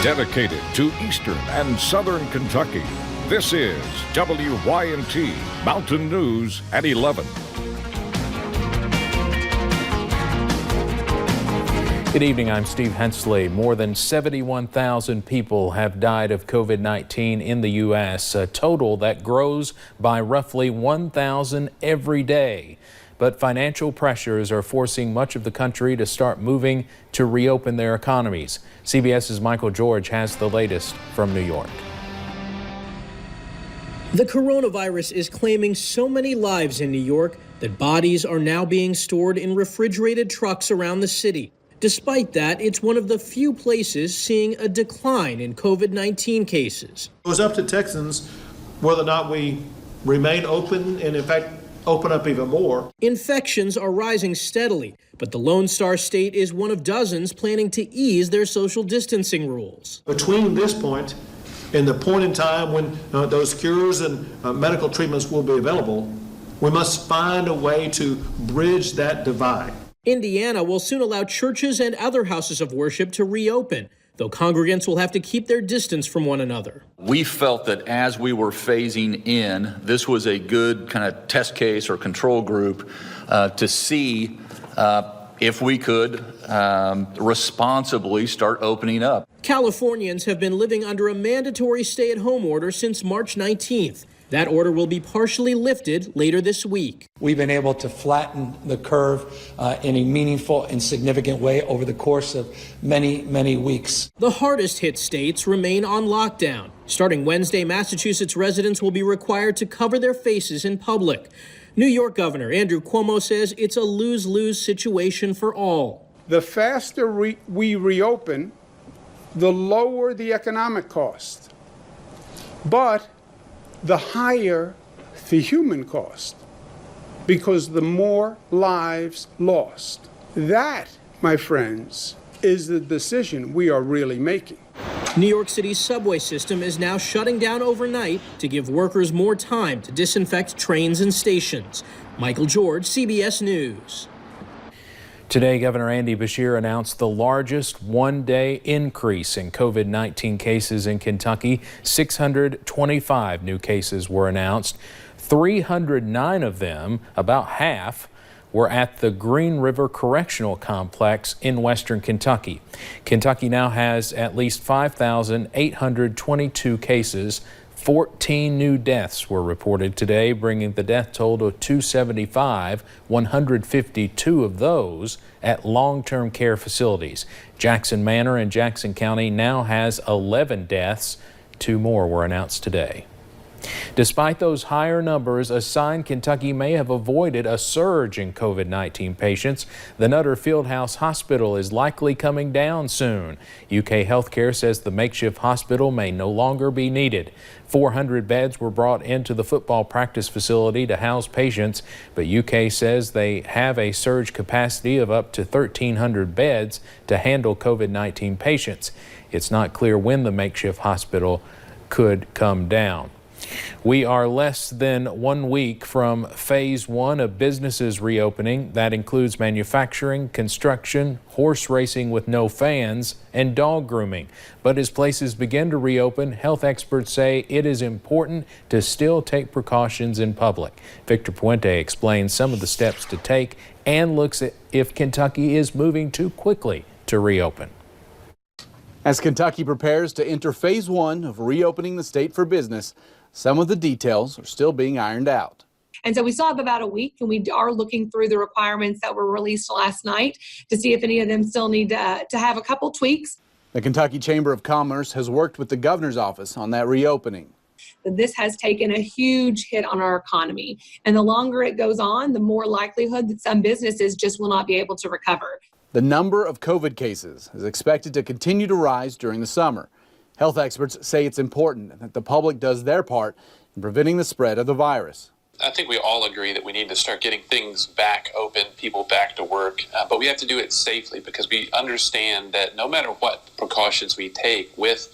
Dedicated to Eastern and Southern Kentucky, this is WYNT Mountain News at 11. Good evening, I'm Steve Hensley. More than 71,000 people have died of COVID-19 in the U.S., a total that grows by roughly 1,000 every day. But financial pressures are forcing much of the country to start moving to reopen their economies. CBS's Michael George has the latest from New York. The coronavirus is claiming so many lives in New York that bodies are now being stored in refrigerated trucks around the city. Despite that, it's one of the few places seeing a decline in COVID-19 cases. It was up to Texans whether or not we remain open and, in fact, open up even more. Infections are rising steadily, but the Lone Star State is one of dozens planning to ease their social distancing rules. Between this point and the point in time when those cures and medical treatments will be available, we must find a way to bridge that divide. Indiana will soon allow churches and other houses of worship to reopen, though congregants will have to keep their distance from one another. We felt that as we were phasing in, this was a good kind of test case or control group to see if we could responsibly start opening up. Californians have been living under a mandatory stay-at-home order since March 19th. That order will be partially lifted later this week. We've been able to flatten the curve in a meaningful and significant way over the course of many, many weeks. The hardest hit states remain on lockdown. Starting Wednesday, Massachusetts residents will be required to cover their faces in public. New York Governor Andrew Cuomo says it's a lose-lose situation for all. The faster we reopen, the lower the economic cost, but the higher the human cost, because the more lives lost. That, my friends, is the decision we are really making. New York City's subway system is now shutting down overnight to give workers more time to disinfect trains and stations. Michael George, CBS News. Today, Governor Andy Beshear announced the largest one-day increase in COVID-19 cases in Kentucky. 625 new cases were announced. 309 of them, about half, were at the Green River Correctional Complex in western Kentucky. Kentucky now has at least 5,822 cases. 14 new deaths were reported today, bringing the death toll to 275, 152 of those at long-term care facilities. Jackson Manor in Jackson County now has 11 deaths. 2 more were announced today. Despite those higher numbers, a sign Kentucky may have avoided a surge in COVID-19 patients. The Nutter Fieldhouse Hospital is likely coming down soon. UK Healthcare says the makeshift hospital may no longer be needed. 400 beds were brought into the football practice facility to house patients, but UK says they have a surge capacity of up to 1,300 beds to handle COVID-19 patients. It's not clear when the makeshift hospital could come down. We are less than 1 week from phase 1 of businesses reopening. That includes manufacturing, construction, horse racing with no fans, and dog grooming. But as places begin to reopen, health experts say it is important to still take precautions in public. Victor Puente explains some of the steps to take and looks at if Kentucky is moving too quickly to reopen. As Kentucky prepares to enter phase 1 of reopening the state for business, some of the details are still being ironed out. And so we still have about a week, and we are looking through the requirements that were released last night to see if any of them still need to have a couple tweaks. The Kentucky Chamber of Commerce has worked with the governor's office on that reopening. This has taken a huge hit on our economy, and the longer it goes on, the more likelihood that some businesses just will not be able to recover. The number of COVID cases is expected to continue to rise during the summer. Health experts say it's important that the public does their part in preventing the spread of the virus. I think we all agree that we need to start getting things back open, people back to work, but we have to do it safely because we understand that no matter what precautions we take with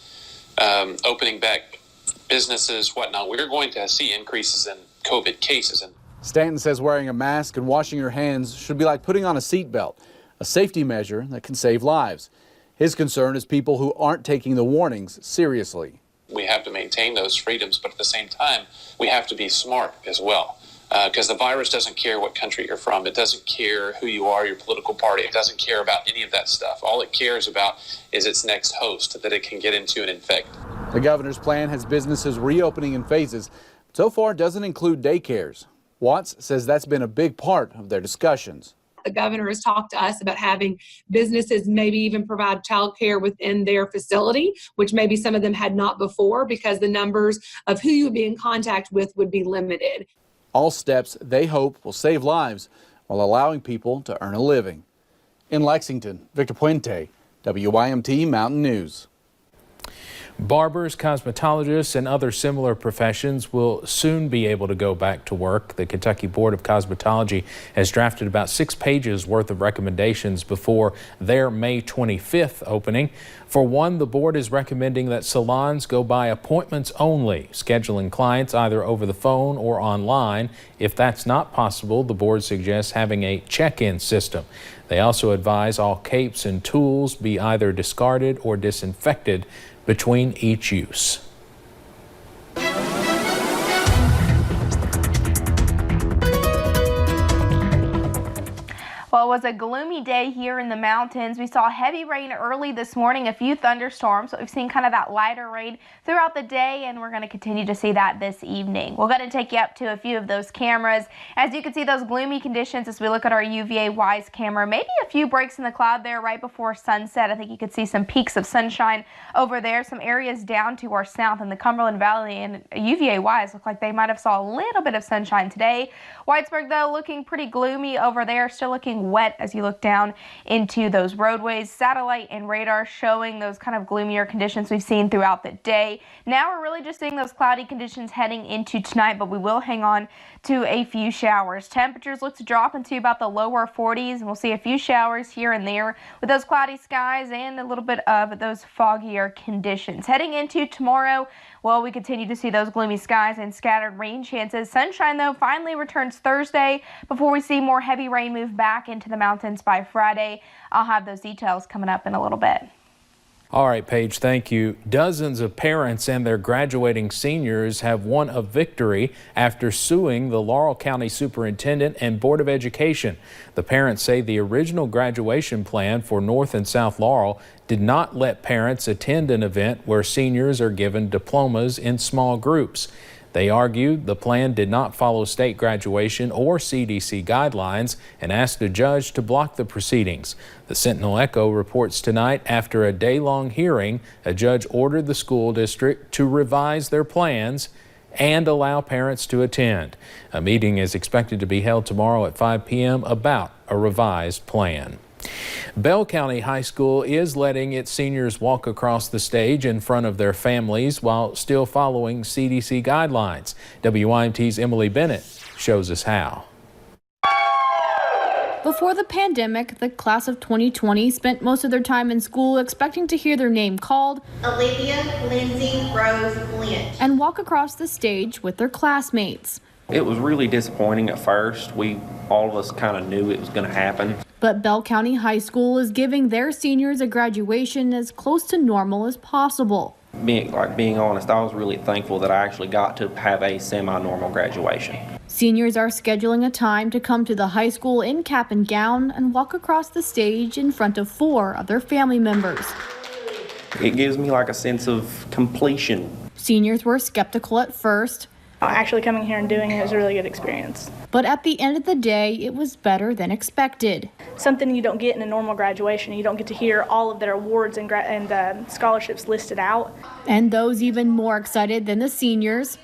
opening back businesses, whatnot, we're going to see increases in COVID cases. Stanton says wearing a mask and washing your hands should be like putting on a seatbelt, a safety measure that can save lives. His concern is people who aren't taking the warnings seriously. We have to maintain those freedoms, but at the same time, we have to be smart as well. Because the virus doesn't care what country you're from. It doesn't care who you are, your political party. It doesn't care about any of that stuff. All it cares about is its next host that it can get into and infect. The governor's plan has businesses reopening in phases. So far, it doesn't include daycares. Watts says that's been a big part of their discussions. The governor has talked to us about having businesses maybe even provide childcare within their facility, which maybe some of them had not before because the numbers of who you would be in contact with would be limited. All steps they hope will save lives while allowing people to earn a living. In Lexington, Victor Puente, WYMT Mountain News. Barbers, cosmetologists, and other similar professions will soon be able to go back to work. The Kentucky Board of Cosmetology has drafted about 6 pages worth of recommendations before their May 25th opening. For one, the board is recommending that salons go by appointments only, scheduling clients either over the phone or online. If that's not possible, the board suggests having a check-in system. They also advise all capes and tools be either discarded or disinfected between each use. Well, it was a gloomy day here in the mountains. We saw heavy rain early this morning, a few thunderstorms. So we've seen kind of that lighter rain throughout the day, and we're going to continue to see that this evening. We're going to take you up to a few of those cameras. As you can see, those gloomy conditions as we look at our UVA WISE camera. Maybe a few breaks in the cloud there right before sunset. I think you could see some peaks of sunshine over there. Some areas down to our south in the Cumberland Valley and UVA WISE look like they might have saw a little bit of sunshine today. Whitesburg, though, looking pretty gloomy over there, still looking wet as you look down into those roadways. Satellite and radar showing those kind of gloomier conditions we've seen throughout the day. Now we're really just seeing those cloudy conditions heading into tonight, but we will hang on to a few showers. Temperatures look to drop into about the lower 40s, and we'll see a few showers here and there with those cloudy skies and a little bit of those foggier conditions. Heading into tomorrow, well, we continue to see those gloomy skies and scattered rain chances. Sunshine, though, finally returns Thursday before we see more heavy rain move back into the mountains by Friday. I'll have those details coming up in a little bit. All right, Paige, thank you. Dozens of parents and their graduating seniors have won a victory after suing the Laurel County Superintendent and Board of Education. The parents say the original graduation plan for North and South Laurel did not let parents attend an event where seniors are given diplomas in small groups. They argued the plan did not follow state graduation or CDC guidelines and asked a judge to block the proceedings. The Sentinel Echo reports tonight after a day-long hearing, a judge ordered the school district to revise their plans and allow parents to attend. A meeting is expected to be held tomorrow at 5 p.m. about a revised plan. Bell County High School is letting its seniors walk across the stage in front of their families while still following CDC guidelines. WYMT's Emily Bennett shows us how. Before the pandemic, the class of 2020 spent most of their time in school expecting to hear their name called Olivia Lindsay Rose Lynch and walk across the stage with their classmates. It was really disappointing at first. All of us kind of knew it was going to happen. But Bell County High School is giving their seniors a graduation as close to normal as possible. Being honest, I was really thankful that I actually got to have a semi-normal graduation. Seniors are scheduling a time to come to the high school in cap and gown and walk across the stage in front of 4 of their family members. It gives me like a sense of completion. Seniors were skeptical at first. Actually coming here and doing it was a really good experience. But at the end of the day, it was better than expected. Something you don't get in a normal graduation. You don't get to hear all of their awards and scholarships listed out. And those even more excited than the seniors,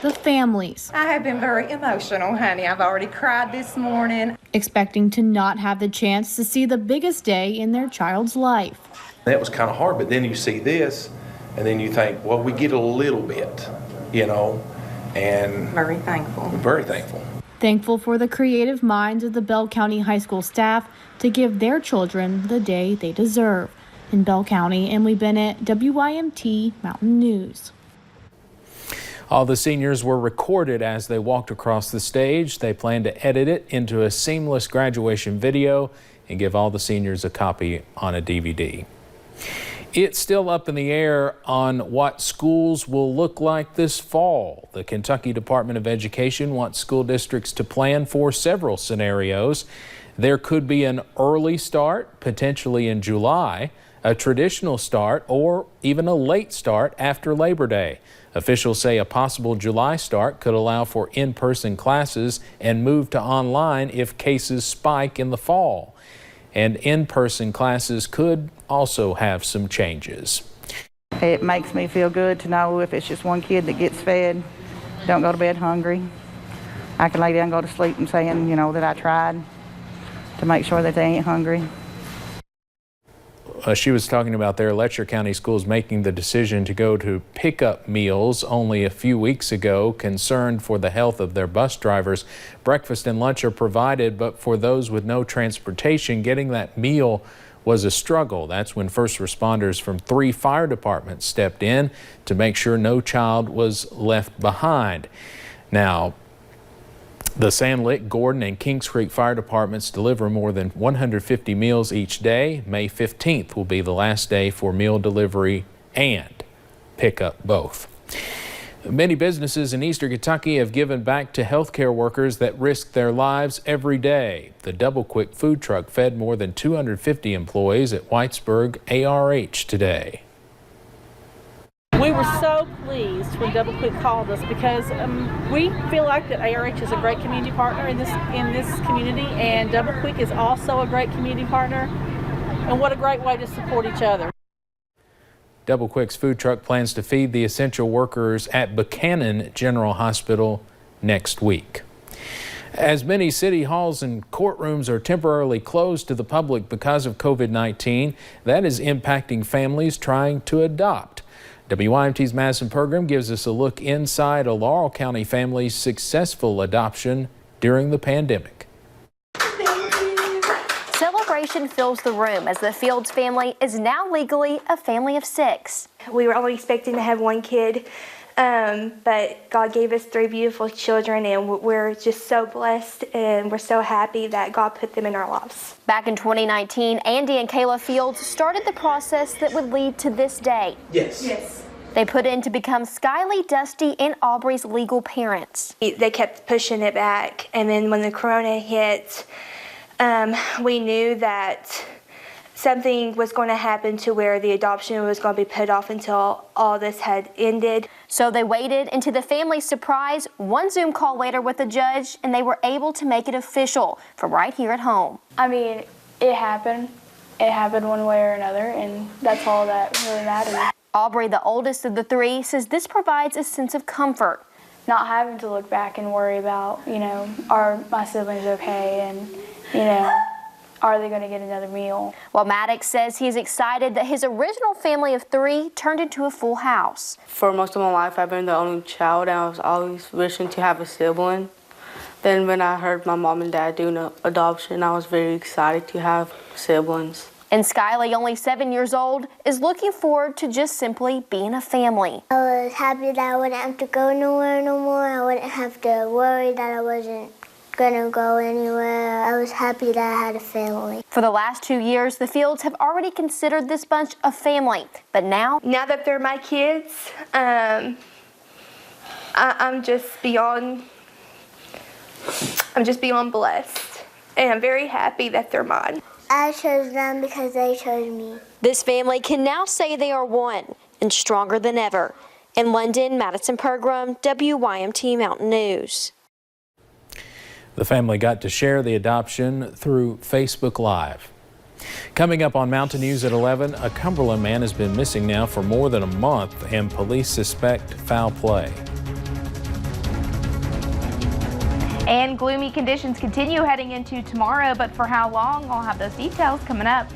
the families. I have been very emotional, honey. I've already cried this morning. Expecting to not have the chance to see the biggest day in their child's life. That was kind of hard, but then you see this, and then you think, well, we get a little bit, and very thankful. Very thankful. Thankful for the creative minds of the Bell County High School staff to give their children the day they deserve. In Bell County, Emily Bennett, WYMT Mountain News. All the seniors were recorded as they walked across the stage. They plan to edit it into a seamless graduation video and give all the seniors a copy on a DVD. It's still up in the air on what schools will look like this fall. The Kentucky Department of Education wants school districts to plan for several scenarios. There could be an early start, potentially in July, a traditional start, or even a late start after Labor Day. Officials say a possible July start could allow for in-person classes and move to online if cases spike in the fall. And in-person classes could also have some changes. It makes me feel good to know if it's just one kid that gets fed, don't go to bed hungry. I can lay down and go to sleep and saying, that I tried to make sure that they ain't hungry. She was talking about their Letcher County schools making the decision to go to pickup meals only a few weeks ago, concerned for the health of their bus drivers. Breakfast and lunch are provided, but for those with no transportation, getting that meal was a struggle. That's when first responders from 3 fire departments stepped in to make sure no child was left behind. Now, the Sand-Lick, Gordon, and Kings Creek fire departments deliver more than 150 meals each day. May 15th will be the last day for meal delivery and pickup both. Many businesses in eastern Kentucky have given back to healthcare workers that risk their lives every day. The Double Quick food truck fed more than 250 employees at Whitesburg ARH today. We were so pleased when Double Quick called us because we feel like that ARH is a great community partner in this community, and Double Quick is also a great community partner, and what a great way to support each other. Double Quick's food truck plans to feed the essential workers at Buchanan General Hospital next week. As many city halls and courtrooms are temporarily closed to the public because of COVID-19, that is impacting families trying to adopt. WYMT's Madison program gives us a look inside a Laurel County family's successful adoption during the pandemic. Celebration fills the room as the Fields family is now legally a family of 6. We were only expecting to have 1 kid, but God gave us 3 beautiful children, and we're just so blessed, and we're so happy that God put them in our lives. Back in 2019, Andy and Kayla Fields started the process that would lead to this day. Yes. They put in to become Skylee, Dusty, and Aubrey's legal parents. They kept pushing it back, and then when the corona hit, we knew that something was going to happen to where the adoption was going to be put off until all this had ended. So they waited, and to the family's surprise, 1 Zoom call later with the judge, and they were able to make it official from right here at home. I mean, it happened. It happened one way or another, and that's all that really matters. Aubrey, the oldest of the 3, says this provides a sense of comfort. Not having to look back and worry about, are my siblings okay, and, are they going to get another meal? While Maddox says he's excited that his original family of 3 turned into a full house. For most of my life, I've been the only child, and I was always wishing to have a sibling. Then when I heard my mom and dad doing an adoption, I was very excited to have siblings. And Skylee, only 7 years old, is looking forward to just simply being a family. I was happy that I wouldn't have to go nowhere no more. I wouldn't have to worry that I wasn't gonna go anywhere. I was happy that I had a family. For the last 2 years, the Fields have already considered this bunch a family, but now that they're my kids, I'm just beyond blessed, and I'm very happy that they're mine. I chose them because they chose me. This family can now say they are one and stronger than ever. In London, Madison Pergram, WYMT Mountain News. The family got to share the adoption through Facebook Live. Coming up on Mountain News at 11, a Cumberland man has been missing now for more than a month, and police suspect foul play. And gloomy conditions continue heading into tomorrow, but for how long? I'll have those details coming up.